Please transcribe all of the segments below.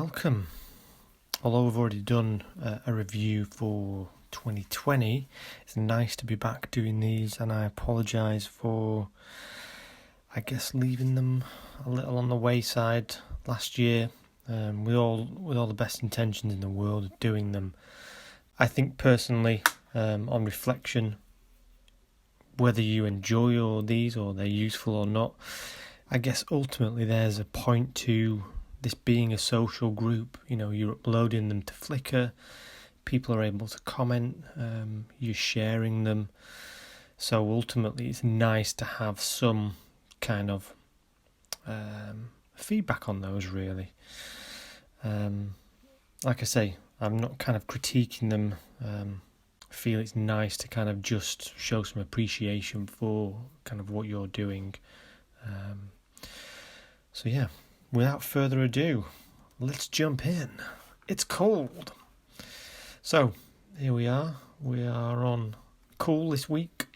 welcome. Although we've already done a review for 2020, it's nice to be back doing these, and I apologise for, leaving them a little on the wayside last year. With all the best intentions in the world of doing them, I think personally, on reflection, whether you enjoy all these or they're useful or not, I guess ultimately there's a point to this being a social group. You're uploading them to Flickr, people are able to comment, you're sharing them. So ultimately it's nice to have some kind of feedback on those, really. Like I say, I'm not kind of critiquing them. I feel it's nice to kind of just show some appreciation for kind of what you're doing. So yeah, without further ado, let's jump in. It's cold. So here we are. We are on Cool this week.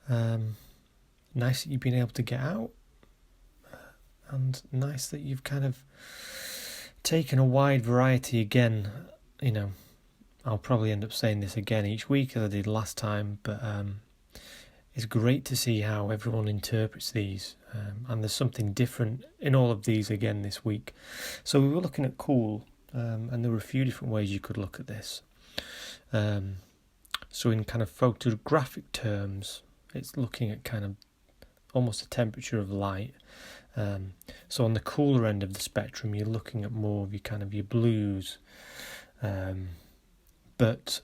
Nice that you've been able to get out, and nice that you've kind of taken a wide variety again. I'll probably end up saying this again each week as I did last time, but it's great to see how everyone interprets these, and there's something different in all of these again this week. So we were looking at cool, and there were a few different ways you could look at this. So in kind of photographic terms, it's looking at kind of almost the temperature of light. So on the cooler end of the spectrum, you're looking at more of your blues, but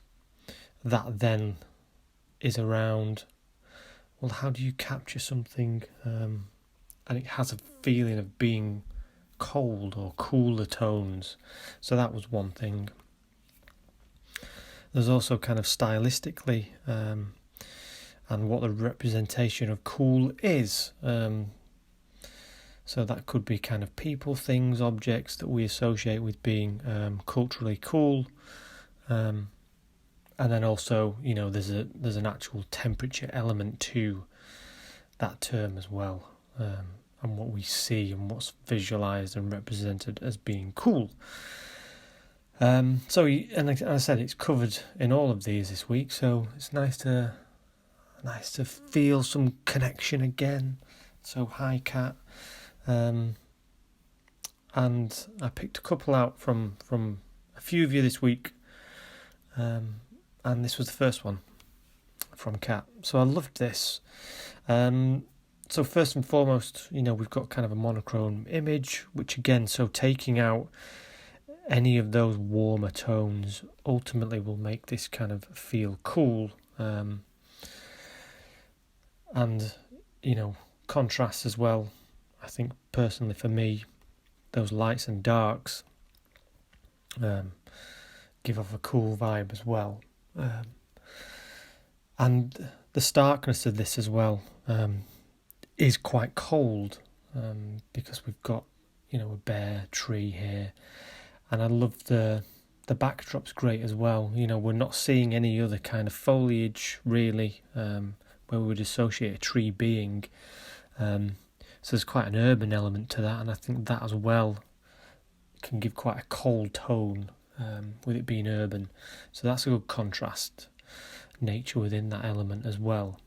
that then is around, well, how do you capture something and it has a feeling of being cold or cooler tones? So that was one thing. There's also kind of stylistically and what the representation of cool is. So that could be kind of people, things, objects that we associate with being culturally cool. And then also, there's an actual temperature element to that term as well, and what we see and what's visualised and represented as being cool. And I said it's covered in all of these this week, so it's nice to feel some connection again. So hi, Kat. And I picked a couple out from a few of you this week. And this was the first one from Kat. So I loved this. So first and foremost, we've got kind of a monochrome image, which again, so taking out any of those warmer tones ultimately will make this kind of feel cool. And, contrast as well. I think personally for me, those lights and darks give off a cool vibe as well. And the starkness of this as well is quite cold, because we've got a bare tree here, and I love the backdrop's great as well. We're not seeing any other kind of foliage really, where we would associate a tree being, so there's quite an urban element to that, and I think that as well can give quite a cold tone, with it being urban. So that's a good contrast nature within that element as well.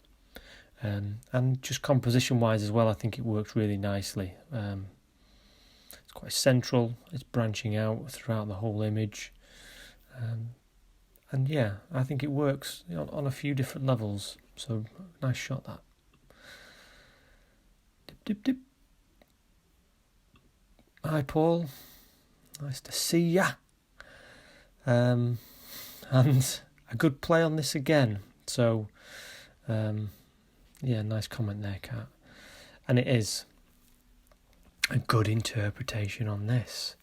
And just composition wise as well, I think it works really nicely. It's quite central, it's branching out throughout the whole image. And yeah, I think it works on a few different levels. So nice shot that. Dip, dip, dip. Hi Paul, nice to see ya. And a good play on this again. So, nice comment there, Kat. And it is a good interpretation on this.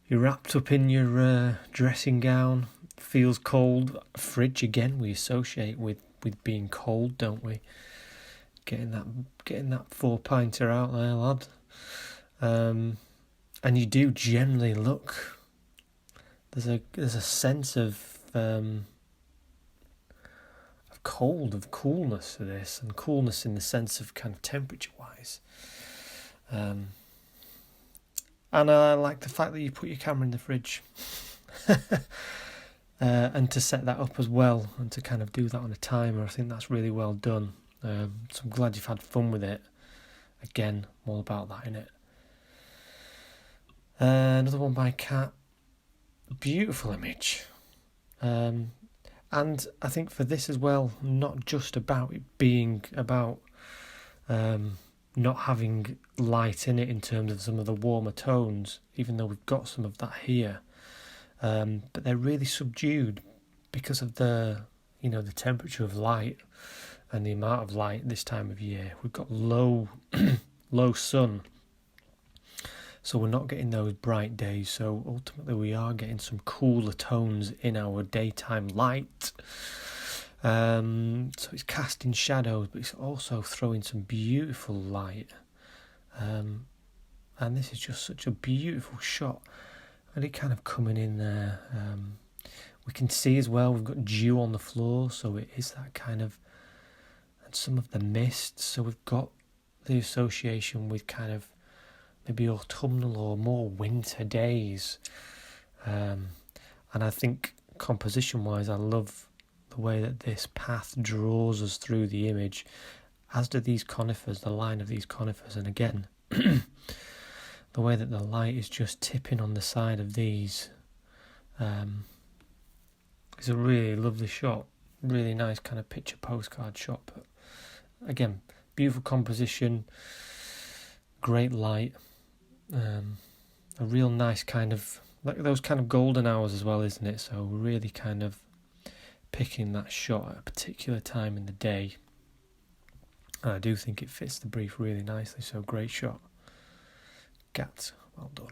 You're wrapped up in your dressing gown, feels cold. Fridge again, we associate with being cold, don't we? Getting that 4-pinter out there, lad. And you do generally look. There's a sense of coolness to this, and coolness in the sense of kind of temperature wise. And I like the fact that you put your camera in the fridge. And to set that up as well, and to kind of do that on a timer, I think that's really well done. So I'm glad you've had fun with it. Again, I'm all about that in it. Another one by Kat. Beautiful image. And I think for this as well, not just about it being about not having light in it in terms of some of the warmer tones, even though we've got some of that here. But they're really subdued because of the temperature of light and the amount of light this time of year. We've got low sun, so we're not getting those bright days. So ultimately we are getting some cooler tones in our daytime light. So it's casting shadows, but it's also throwing some beautiful light. And this is just such a beautiful shot. And it kind of coming in there. We can see as well we've got dew on the floor, so it is that kind of, and some of the mist. So we've got the association with kind of maybe autumnal or more winter days. And I think composition-wise, I love the way that this path draws us through the image, as do these conifers, the line of these conifers. And again, the way that the light is just tipping on the side of these is a really lovely shot. Really nice kind of picture postcard shot. But again, beautiful composition, great light, a real nice kind of, like those kind of golden hours as well, isn't it? So really kind of picking that shot at a particular time in the day. And I do think it fits the brief really nicely, so great shot. Gat, well done.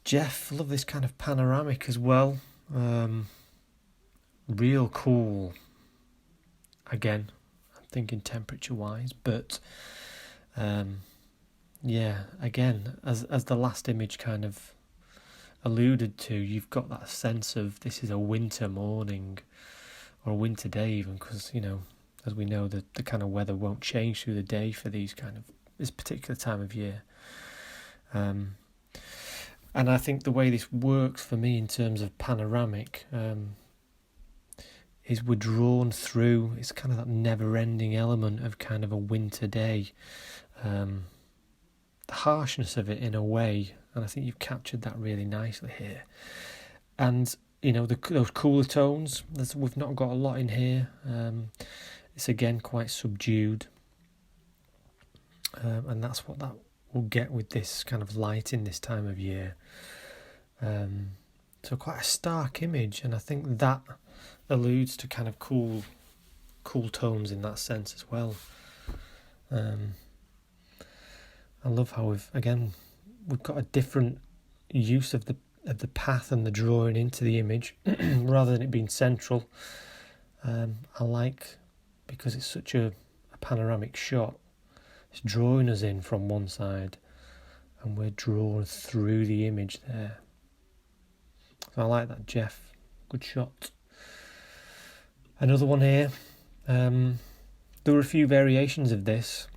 Jeff, love this kind of panoramic as well. Real cool. Again, I'm thinking temperature wise, but yeah, again, as the last image kind of alluded to, you've got that sense of this is a winter morning or a winter day even, because as we know, the kind of weather won't change through the day for this particular time of year. And I think the way this works for me in terms of panoramic is we're drawn through, it's kind of that never-ending element of kind of a winter day. The harshness of it in a way, and I think you've captured that really nicely here. And, those cooler tones, we've not got a lot in here. It's again quite subdued. And that's what that will get with this kind of light in this time of year. So quite a stark image, and I think that alludes to kind of cool tones in that sense as well. I love how we've got a different use of the path and the drawing into the image rather than it being central. I like, because it's such a panoramic shot, it's drawing us in from one side and we're drawn through the image there. So I like that, Jeff. Good shot. Another one here. There were a few variations of this.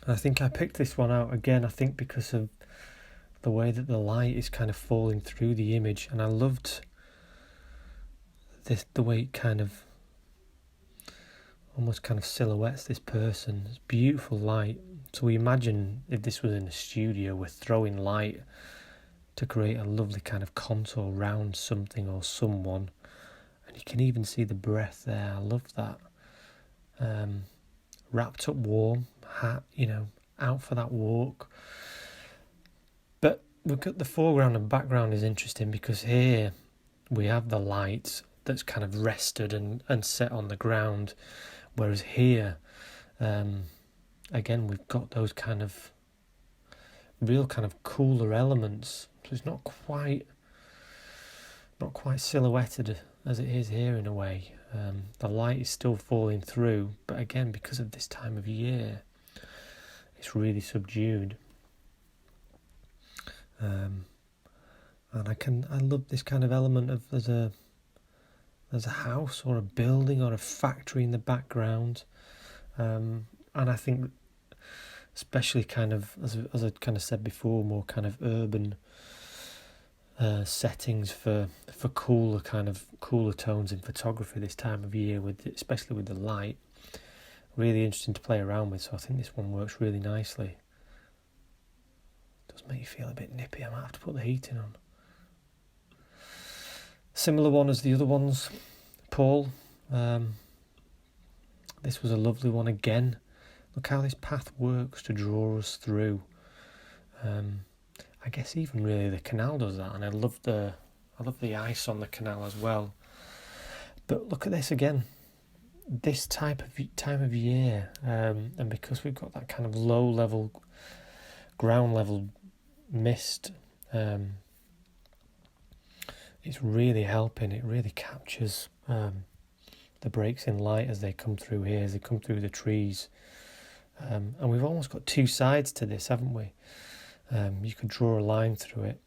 I think I picked this one out again, I think because of the way that the light is kind of falling through the image, and I loved the way it kind of almost kind of silhouettes this person. It's beautiful light. So we imagine if this was in a studio, we're throwing light to create a lovely kind of contour around something or someone, and you can even see the breath there. I love that. Wrapped up warm, hat, out for that walk. But we've got the foreground and background is interesting, because here we have the light that's kind of rested and set on the ground, whereas here again we've got those kind of real kind of cooler elements, so it's not quite silhouetted as it is here in a way. The light is still falling through, but again, because of this time of year, it's really subdued. And I love this kind of element of there's a house or a building or a factory in the background, and I think especially kind of, as I kind of said before, more kind of urban settings for cooler tones in photography this time of year, especially with the light. Really interesting to play around with, so I think this one works really nicely. It does make you feel a bit nippy. I might have to put the heating on. Similar one as the other ones, Paul. This was a lovely one again. Look how this path works to draw us through. I guess even really the canal does that, and I love the ice on the canal as well. But look at this again. This time of year, and because we've got that kind of low level, ground level mist, it's really helping. It really captures the breaks in light as they come through here, as they come through the trees. And we've almost got two sides to this, haven't we? You could draw a line through it.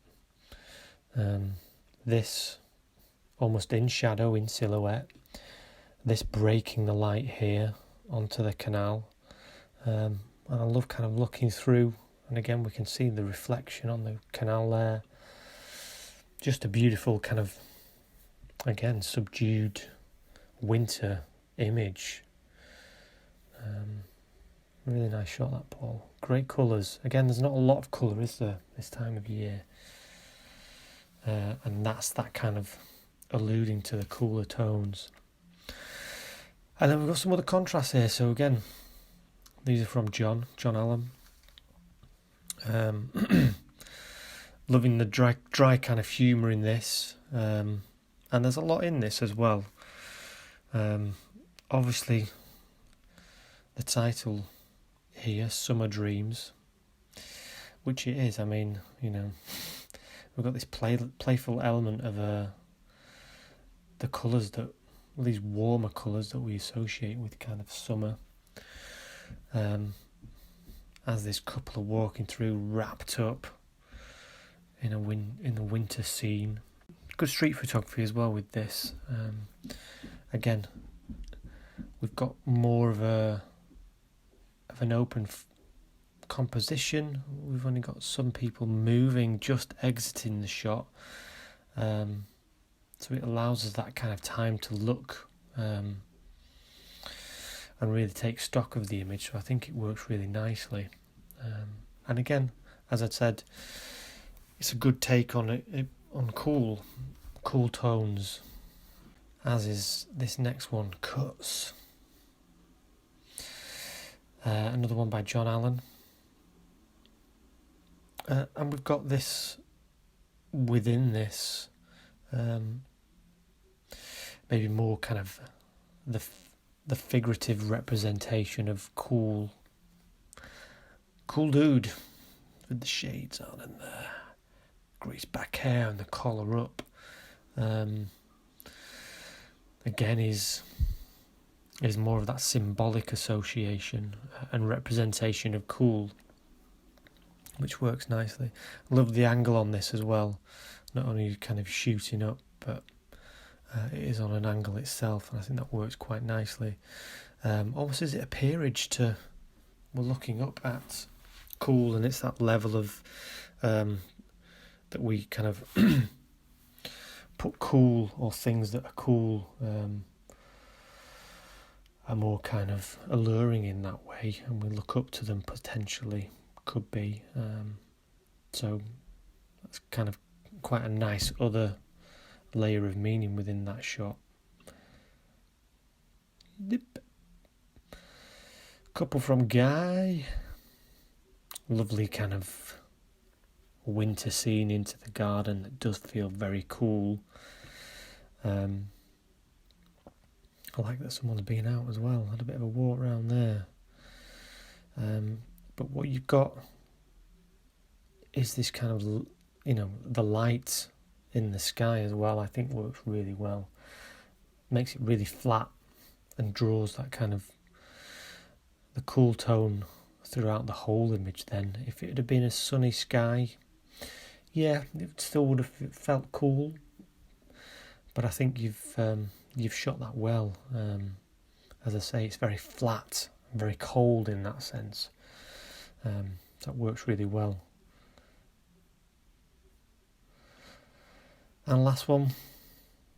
This almost in shadow, in silhouette. This breaking the light here onto the canal. And I love kind of looking through, and again we can see the reflection on the canal there. Just a beautiful kind of, again, subdued winter image. Really nice shot, that, Paul. Great colours. Again, there's not a lot of colour, is there, this time of year? And that's that kind of alluding to the cooler tones. And then we've got some other contrasts here. So again, these are from John Allen. Loving the dry kind of humour in this. And there's a lot in this as well. Obviously, the title here, Summer Dreams, which it is. I mean, we've got this playful element of the colours these warmer colours that we associate with kind of summer. As this couple are walking through, wrapped up in the winter scene. Good street photography as well with this. Again, we've got more of an open composition. We've only got some people moving, just exiting the shot. So it allows us that kind of time to look and really take stock of the image. So I think it works really nicely. And again, as I said, it's a good take on it, on cool tones, as is this next one, Cuts. Another one by John Allen. And we've got this within this, maybe more kind of the figurative representation of cool dude with the shades on and the greased back hair and the collar up. Again, is more of that symbolic association and representation of cool, which works nicely. Love the angle on this as well. Not only kind of shooting up, but it is on an angle itself, and I think that works quite nicely. Almost as it a peerage to, we're looking up at cool, and it's that level of that we kind of put cool, or things that are cool are more kind of alluring in that way, and we look up to them potentially, could be. So that's kind of quite a nice other layer of meaning within that shot. Couple from Guy. Lovely kind of winter scene into the garden that does feel very cool. I like that someone's been out as well, had a bit of a walk around there. But what you've got is this kind of, the light in the sky as well, I think works really well. Makes it really flat and draws that kind of the cool tone throughout the whole image then. If it had been a sunny sky, yeah, it still would have felt cool. But I think you've shot that well. As I say, it's very flat, very cold in that sense. That works really well. And last one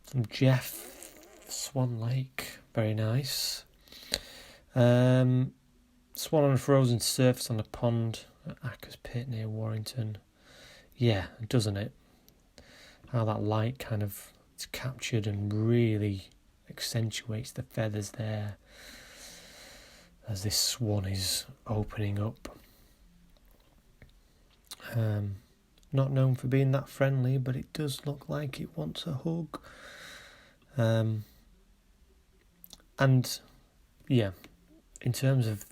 from Jeff, Swan Lake, very nice. Swan on a frozen surface on a pond at Ackers Pit near Warrington. Yeah, doesn't it? How that light kind of is captured and really accentuates the feathers there as this swan is opening up. Not known for being that friendly, but it does look like it wants a hug. And yeah, in terms of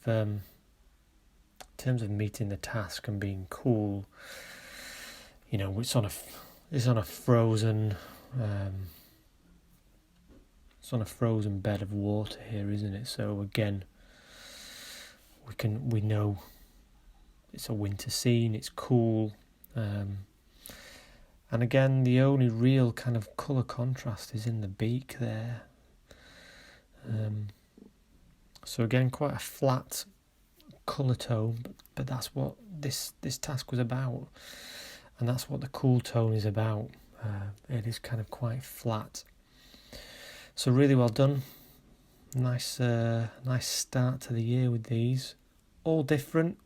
meeting the task and being cool, you know, it's on a frozen bed of water here, isn't it? So again, we know it's a winter scene, it's cool, and again the only real kind of colour contrast is in the beak there. So again, quite a flat colour tone, but that's what this task was about, and that's what the cool tone is about. It is kind of quite flat. So really well done. Nice start to the year with these. All different,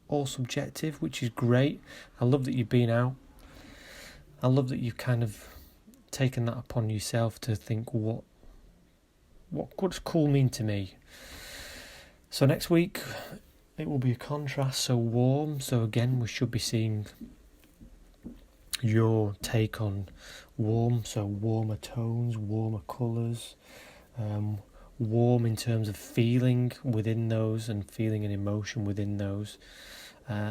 all subjective, which is great. I love that you've been out. I love that you've kind of taken that upon yourself to think what does cool mean to me. So next week it will be a contrast, so warm. So again, we should be seeing your take on warm, so warmer tones, warmer colours, warm in terms of feeling within those and feeling an emotion within those.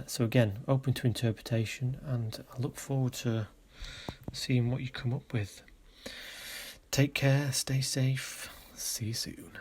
So again, open to interpretation, and I look forward to seeing what you come up with. Take care, stay safe, see you soon.